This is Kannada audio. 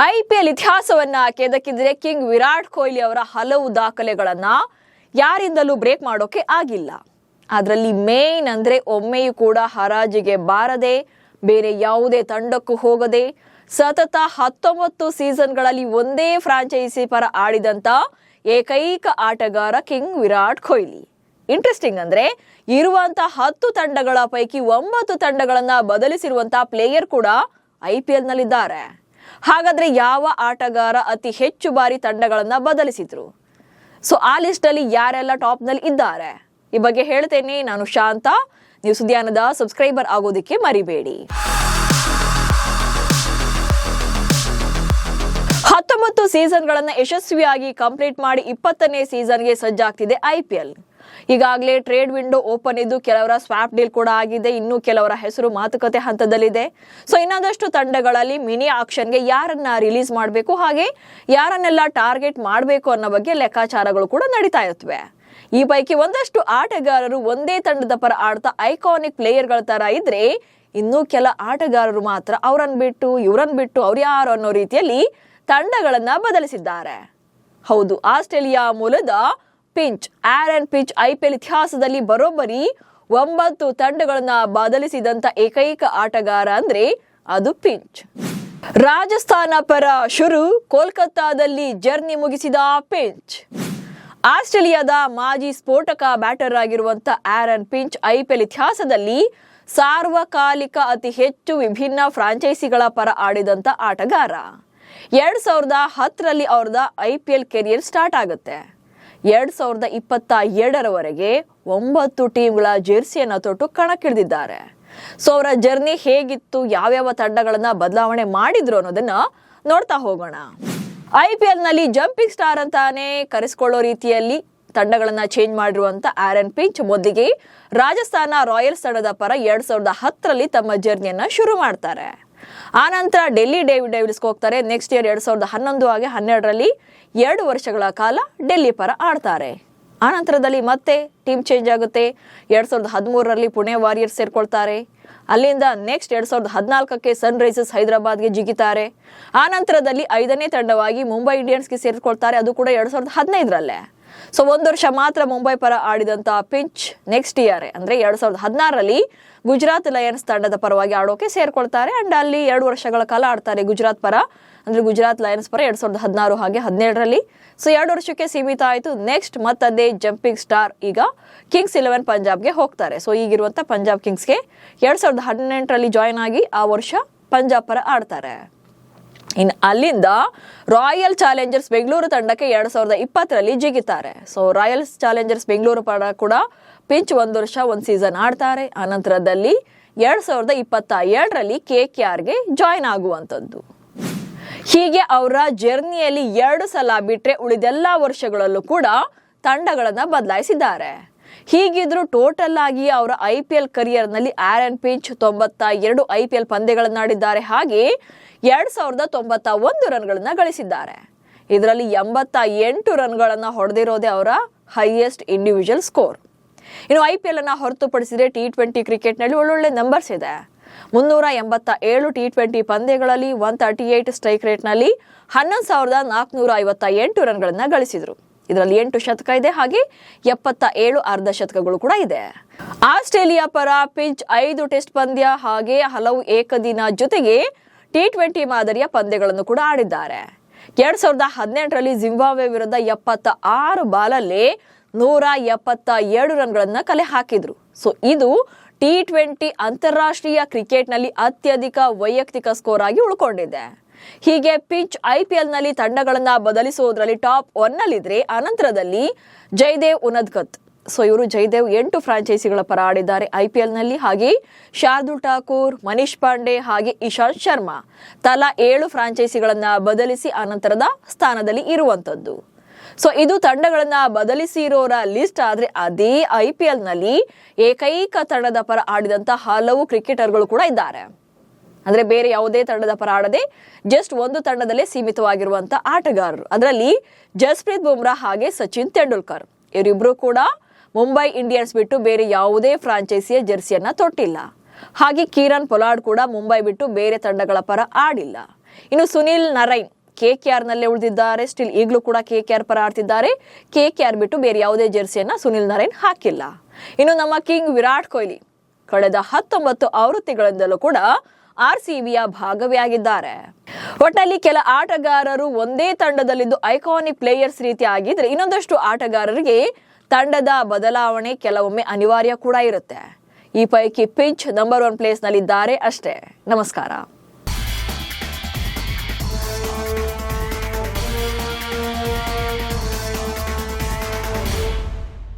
ಐಪಿಎಲ್ ಇತಿಹಾಸವನ್ನ ಕೆದಕಿದ್ರೆ ಕಿಂಗ್ ವಿರಾಟ್ ಕೊಹ್ಲಿ ಅವರ ಹಲವು ದಾಖಲೆಗಳನ್ನ ಯಾರಿಂದಲೂ ಬ್ರೇಕ್ ಮಾಡೋಕೆ ಆಗಿಲ್ಲ. ಅದರಲ್ಲಿ ಮೇನ್ ಅಂದ್ರೆ ಒಮ್ಮೆಯೂ ಕೂಡ ಹರಾಜಿಗೆ ಬಾರದೆ ಬೇರೆ ಯಾವುದೇ ತಂಡಕ್ಕೂ ಹೋಗದೆ ಸತತ 19 ಸೀಸನ್ಗಳಲ್ಲಿ ಒಂದೇ ಫ್ರಾಂಚೈಸಿ ಪರ ಆಡಿದಂತ ಏಕೈಕ ಆಟಗಾರ ಕಿಂಗ್ ವಿರಾಟ್ ಕೊಹ್ಲಿ. ಇಂಟ್ರೆಸ್ಟಿಂಗ್ ಅಂದ್ರೆ ಇರುವಂತ 10 ತಂಡಗಳ ಪೈಕಿ 9 ತಂಡಗಳನ್ನ ಬದಲಿಸಿರುವಂತ ಪ್ಲೇಯರ್ ಕೂಡ ಐಪಿಎಲ್ ನಲ್ಲಿದ್ದಾರೆ. ಹಾಗಾದ್ರೆ ಯಾವ ಆಟಗಾರ ಅತಿ ಹೆಚ್ಚು ಬಾರಿ ತಂಡಗಳನ್ನ ಬದಲಿಸಿದ್ರು? ಸೊ ಆ ಲಿಸ್ಟ್ ಅಲ್ಲಿ ಯಾರೆಲ್ಲ ಟಾಪ್ ನಲ್ಲಿ ಇದ್ದಾರೆ ಈ ಬಗ್ಗೆ ಹೇಳ್ತೇನೆ. ನಾನು ಶಾಂತ. ನೀವು ಸುದ್ದಿಯಾನದ ಸಬ್ಸ್ಕ್ರೈಬರ್ ಆಗೋದಕ್ಕೆ ಮರಿಬೇಡಿ. 19 ಸೀಸನ್ಗಳನ್ನ ಯಶಸ್ವಿಯಾಗಿ ಕಂಪ್ಲೀಟ್ ಮಾಡಿ 20ನೇ ಸೀಸನ್ಗೆ ಸಜ್ಜಾಗ್ತಿದೆ ಐಪಿಎಲ್. ಈಗಾಗಲೇ ಟ್ರೇಡ್ ವಿಂಡೋ ಓಪನ್ ಇದ್ದು ಕೆಲವರ ಸ್ವಾಪ್ ಡೀಲ್ ಕೂಡ ಆಗಿದೆ. ಇನ್ನು ಕೆಲವರ ಹೆಸರು ಮಾತುಕತೆ ಹಂತದಲ್ಲಿದೆ. ಸೊ ಇನ್ನೊಂದಷ್ಟು ತಂಡಗಳಲ್ಲಿ ಮಿನಿ ಆಕ್ಷನ್ಗೆ ಯಾರನ್ನ ರಿಲೀಸ್ ಮಾಡಬೇಕು, ಹಾಗೆ ಯಾರನ್ನೆಲ್ಲ ಟಾರ್ಗೆಟ್ ಮಾಡಬೇಕು ಅನ್ನೋ ಬಗ್ಗೆ ಲೆಕ್ಕಾಚಾರಗಳು ಕೂಡ ನಡೀತಾ ಇರ್ತವೆ. ಈ ಪೈಕಿ ಒಂದಷ್ಟು ಆಟಗಾರರು ಒಂದೇ ತಂಡದ ಪರ ಆಡ್ತಾ ಐಕಾನಿಕ್ ಪ್ಲೇಯರ್ಗಳ ತರ ಇದ್ರೆ, ಇನ್ನೂ ಕೆಲ ಆಟಗಾರರು ಮಾತ್ರ ಅವರನ್ನ ಬಿಟ್ಟು ಇವರನ್ನ ಬಿಟ್ಟು ಅವ್ರು ಯಾರು ಅನ್ನೋ ರೀತಿಯಲ್ಲಿ ತಂಡಗಳನ್ನ ಬದಲಿಸಿದ್ದಾರೆ. ಹೌದು, ಆಸ್ಟ್ರೇಲಿಯಾ ಮೂಲದ ಆರನ್ ಪಿಂಚ್ ಐಪಿಎಲ್ ಇತಿಹಾಸದಲ್ಲಿ ಬರೋಬ್ಬರಿ 9 ತಂಡಗಳನ್ನ ಬದಲಿಸಿದಂತ ಏಕೈಕ ಆಟಗಾರ ಅಂದ್ರೆ ಅದು ಪಿಂಚ್. ರಾಜಸ್ಥಾನ ಪರ ಶುರು, ಕೋಲ್ಕತ್ತಾದಲ್ಲಿ ಜರ್ನಿ ಮುಗಿಸಿದ ಪಿಂಚ್. ಆಸ್ಟ್ರೇಲಿಯಾದ ಮಾಜಿ ಸ್ಫೋಟಕ ಬ್ಯಾಟರ್ ಆಗಿರುವಂತ ಆರನ್ ಪಿಂಚ್ ಐಪಿಎಲ್ ಇತಿಹಾಸದಲ್ಲಿ ಸಾರ್ವಕಾಲಿಕ ಅತಿ ಹೆಚ್ಚು ವಿಭಿನ್ನ ಫ್ರಾಂಚೈಸಿಗಳ ಪರ ಆಡಿದಂತ ಆಟಗಾರ. 2010ರಲ್ಲಿ ಅವ್ರದ ಐಪಿಎಲ್ ಕೆರಿಯರ್ ಸ್ಟಾರ್ಟ್ ಆಗುತ್ತೆ. 2022ರವರೆಗೆ 9 ಟೀಮ್ಗಳ ಜೆರ್ಸಿಯನ್ನ ತೊಟ್ಟು ಕಣಕ್ಕಿಳಿದಿದ್ದಾರೆ. ಸೊ ಅವರ ಜರ್ನಿ ಹೇಗಿತ್ತು, ಯಾವ್ಯಾವ ತಂಡಗಳನ್ನ ಬದಲಾವಣೆ ಮಾಡಿದ್ರು ಅನ್ನೋದನ್ನ ನೋಡ್ತಾ ಹೋಗೋಣ. ಐಪಿಎಲ್ ನಲ್ಲಿ ಜಂಪಿಂಗ್ ಸ್ಟಾರ್ ಅಂತಾನೆ ಕರೆಸ್ಕೊಳ್ಳೋ ರೀತಿಯಲ್ಲಿ ತಂಡಗಳನ್ನ ಚೇಂಜ್ ಮಾಡಿರುವಂತ ಆರನ್ ಪಿಂಚ್ ಮೊದಲಿಗೆ ರಾಜಸ್ಥಾನ ರಾಯಲ್ಸ್ ತಂಡದ ಪರ 2010ರಲ್ಲಿ ತಮ್ಮ ಜರ್ನಿಯನ್ನ ಶುರು ಮಾಡ್ತಾರೆ. ಆನಂತರ ಡೆಲ್ಲಿ ಡೇರ್ಡೆವಿಲ್ಸ್ಗೆ ಹೋಗ್ತಾರೆ. ನೆಕ್ಸ್ಟ್ ಇಯರ್ 2011 ಹಾಗೆ 12ರಲ್ಲಿ 2 ವರ್ಷಗಳ ಕಾಲ ಡೆಲ್ಲಿ ಪರ ಆಡ್ತಾರೆ. ಆನಂತರದಲ್ಲಿ ಮತ್ತೆ ಟೀಮ್ ಚೇಂಜ್ ಆಗುತ್ತೆ. 2013ರಲ್ಲಿ ಪುಣೆ ವಾರಿಯರ್ಸ್ ಸೇರ್ಕೊಳ್ತಾರೆ. ಅಲ್ಲಿಂದ ನೆಕ್ಸ್ಟ್ 2014ಕ್ಕೆ ಸನ್ ರೈಸರ್ಸ್ ಹೈದರಾಬಾದ್ಗೆ ಜಿಗಿತಾರೆ. ಆನಂತರದಲ್ಲಿ 5ನೇ ತಂಡವಾಗಿ ಮುಂಬೈ ಇಂಡಿಯನ್ಸ್ಗೆ ಸೇರ್ಕೊಳ್ತಾರೆ. ಅದು ಕೂಡ 2015ರಲ್ಲೇ. ಸೊ 1 ವರ್ಷ ಮಾತ್ರ ಮುಂಬೈ ಪರ ಆಡಿದಂತ ಪಿಂಚ್ ನೆಕ್ಸ್ಟ್ ಇಯರ್ ಅಂದ್ರೆ 2016ರಲ್ಲಿ ಗುಜರಾತ್ ಲಯನ್ಸ್ ತಂಡದ ಪರವಾಗಿ ಆಡೋಕೆ ಸೇರ್ಕೊಳ್ತಾರೆ. ಅಂಡ್ ಅಲ್ಲಿ 2 ವರ್ಷಗಳ ಕಾಲ ಆಡ್ತಾರೆ ಗುಜರಾತ್ ಪರ, ಅಂದ್ರೆ ಗುಜರಾತ್ ಲಯನ್ಸ್ ಪರ 2016 ಹಾಗೆ 17ರಲ್ಲಿ. ಸೊ 2 ವರ್ಷಕ್ಕೆ ಸೀಮಿತ ಆಯಿತು. ನೆಕ್ಸ್ಟ್ ಮತ್ತದೇ ಜಂಪಿಂಗ್ ಸ್ಟಾರ್ ಈಗ ಕಿಂಗ್ಸ್ 11 ಪಂಜಾಬ್ಗೆ ಹೋಗ್ತಾರೆ. ಸೊ ಈಗಿರುವಂತ ಪಂಜಾಬ್ ಕಿಂಗ್ಸ್ಗೆ 2018ರಲ್ಲಿ ಜಾಯ್ನ್ ಆಗಿ ಆ ವರ್ಷ ಪಂಜಾಬ್ ಪರ ಆಡ್ತಾರೆ. ಇನ್ನು ಅಲ್ಲಿಂದ ರಾಯಲ್ ಚಾಲೆಂಜರ್ಸ್ ಬೆಂಗಳೂರು ತಂಡಕ್ಕೆ 2020ರಲ್ಲಿ ಜಿಗಿತಾರೆ. ಸೊ ರಾಯಲ್ಸ್ ಚಾಲೆಂಜರ್ಸ್ ಬೆಂಗಳೂರು ಪರ ಕೂಡ ಪಿಂಚ್ 1 ವರ್ಷ 1 ಸೀಸನ್ ಆಡ್ತಾರೆ. ಆನಂತರದಲ್ಲಿ 2022ರಲ್ಲಿ KKRಗೆ ಜಾಯ್ನ್ ಆಗುವಂಥದ್ದು. ಹೀಗೆ ಅವರ ಜರ್ನಿಯಲ್ಲಿ 2 ಸಲ ಬಿಟ್ರೆ ಉಳಿದೆಲ್ಲ ವರ್ಷಗಳಲ್ಲೂ ಕೂಡ ತಂಡಗಳನ್ನ ಬದಲಾಯಿಸಿದ್ದಾರೆ. ಹೀಗಿದ್ರು ಟೋಟಲ್ ಆಗಿ ಅವರ ಐಪಿಎಲ್ ಕರಿಯರ್ ನಲ್ಲಿ ಆರನ್ ಪಿಂಚ್ 92 ಐಪಿಎಲ್ ಪಂದ್ಯಗಳನ್ನ ಆಡಿದ್ದಾರೆ. ಹಾಗೆ 2091 ರನ್ಗಳನ್ನ ಗಳಿಸಿದ್ದಾರೆ. ಇದರಲ್ಲಿ 88 ರನ್ಗಳನ್ನ ಹೊಡೆದಿರೋದೇ ಅವರ ಹೈಯೆಸ್ಟ್ ಇಂಡಿವಿಜುವಲ್ ಸ್ಕೋರ್. ಇನ್ನು ಐಪಿಎಲ್ ಅನ್ನ ಹೊರತುಪಡಿಸಿದ್ರೆ T20 ಕ್ರಿಕೆಟ್ ನಲ್ಲಿ ಒಳ್ಳೊಳ್ಳೆ ನಂಬರ್ಸ್ ಇದೆ. 387 T20 ಪಂದ್ಯಗಳಲ್ಲಿ 138 ಸ್ಟ್ರೈಕ್ ರೇಟ್ ನಲ್ಲಿ 11,458 ರನ್ಗಳನ್ನ ಗಳಿಸಿದ್ರು. ಇದರಲ್ಲಿ 8 ಶತಕ ಇದೆ, ಹಾಗೆ 77 ಅರ್ಧ ಶತಕಗಳು ಕೂಡ ಇದೆ. ಆಸ್ಟ್ರೇಲಿಯಾ ಪರ ಪಿಂಚ್ 5 ಟೆಸ್ಟ್ ಪಂದ್ಯ ಹಾಗೆ ಹಲವು ಏಕದಿನ ಜೊತೆಗೆ T20 ಮಾದರಿಯ ಪಂದ್ಯಗಳನ್ನು ಕೂಡ ಆಡಿದ್ದಾರೆ. 2018ರಲ್ಲಿ ಜಿಂಬಾಬ್ವೆ ವಿರುದ್ಧ 76 ಬಾಲಲ್ಲಿ 177 ರನ್ಗಳನ್ನ ಕಲೆ ಹಾಕಿದ್ರು. ಸೊ ಇದು T20 ಅಂತಾರಾಷ್ಟ್ರೀಯ ಕ್ರಿಕೆಟ್ ನಲ್ಲಿ ಅತ್ಯಧಿಕ ವೈಯಕ್ತಿಕ ಸ್ಕೋರ್ ಆಗಿ ಉಳ್ಕೊಂಡಿದೆ. ಹೀಗೆ ಪಿಂಚ್ ಐಪಿಎಲ್ ನಲ್ಲಿ ತಂಡಗಳನ್ನ ಬದಲಿಸುವುದರಲ್ಲಿ ಟಾಪ್ 1 ನಲ್ಲಿದ್ರೆ, ಅನಂತರದಲ್ಲಿ ಜಯದೇವ್ ಉನದ್ಕತ್. ಸೊ ಇವರು ಜಯದೇವ್ 8 ಫ್ರಾಂಚೈಸಿಗಳ ಪರ ಆಡಿದ್ದಾರೆ ಐಪಿಎಲ್ ನಲ್ಲಿ. ಹಾಗೆ ಶಾರ್ದುಲ್ ಠಾಕೂರ್, ಮನೀಶ್ ಪಾಂಡೆ ಹಾಗೆ ಇಶಾಂತ್ ಶರ್ಮಾ ತಲಾ 7 ಫ್ರಾಂಚೈಸಿಗಳನ್ನ ಬದಲಿಸಿ ಅನಂತರದ ಸ್ಥಾನದಲ್ಲಿ ಇರುವಂತದ್ದು. ಸೊ ಇದು ತಂಡಗಳನ್ನ ಬದಲಿಸಿರೋರ ಲಿಸ್ಟ್. ಆದ್ರೆ ಅದೇ ಐಪಿಎಲ್ ನಲ್ಲಿ ಏಕೈಕ ತಂಡದ ಪರ ಆಡಿದಂತ ಹಲವು ಕ್ರಿಕೆಟರ್ಗಳು ಕೂಡ ಇದ್ದಾರೆ. ಅಂದ್ರೆ ಬೇರೆ ಯಾವುದೇ ತಂಡದ ಪರ ಆಡದೆ ಜಸ್ಟ್ ಒಂದು ತಂಡದಲ್ಲೇ ಸೀಮಿತವಾಗಿರುವಂತ ಆಟಗಾರರು. ಅದರಲ್ಲಿ ಜಸ್ಪ್ರೀತ್ ಬುಮ್ರಾ ಹಾಗೆ ಸಚಿನ್ ತೆಂಡೂಲ್ಕರ್ ಇವರಿಬ್ರು ಕೂಡ ಮುಂಬೈ ಇಂಡಿಯನ್ಸ್ ಬಿಟ್ಟು ಬೇರೆ ಯಾವುದೇ ಫ್ರಾಂಚೈಸಿಯ ಜೆರ್ಸಿಯನ್ನ ತೊಟ್ಟಿಲ್ಲ. ಹಾಗೆ ಕೀರನ್ ಪೊಲಾರ್ಡ್ ಕೂಡ ಮುಂಬೈ ಬಿಟ್ಟು ಬೇರೆ ತಂಡಗಳ ಪರ ಆಡಿಲ್ಲ. ಇನ್ನು ಸುನಿಲ್ ನರೈನ್ KKR ನಲ್ಲೇ ಉಳಿದಿದ್ದಾರೆ. ಸ್ಟಿಲ್ ಈಗಲೂ ಕೂಡ KKR ಪರ ಆಡ್ತಿದ್ದಾರೆ. KKR ಬಿಟ್ಟು ಬೇರೆ ಯಾವುದೇ ಜೆರ್ಸಿಯನ್ನ ಸುನಿಲ್ ನರೈನ್ ಹಾಕಿಲ್ಲ. ಇನ್ನು ನಮ್ಮ ಕಿಂಗ್ ವಿರಾಟ್ ಕೊಹ್ಲಿ ಕಳೆದ 19 ಆವೃತ್ತಿಗಳಿಂದಲೂ ಕೂಡ RCBಯ ಭಾಗವೇ ಒಟ್ಟಲ್ಲಿ ಕೆಲ ಆಟಗಾರರು ಒಂದೇ ತಂಡದಲ್ಲಿದ್ದು ಐಕಾನಿಕ್ ಪ್ಲೇಯರ್ಸ್ ರೀತಿ ಆಗಿದ್ರೆ, ಇನ್ನೊಂದಷ್ಟು ಆಟಗಾರರಿಗೆ ತಂಡದ ಬದಲಾವಣೆ ಕೆಲವೊಮ್ಮೆ ಅನಿವಾರ್ಯ ಕೂಡ ಇರುತ್ತೆ. ಈ ಪೈಕಿ ಪಿಂಚ್ ನಂಬರ್ 1 ಪ್ಲೇಸ್ ನಲ್ಲಿದ್ದಾರೆ ಅಷ್ಟೇ. ನಮಸ್ಕಾರ.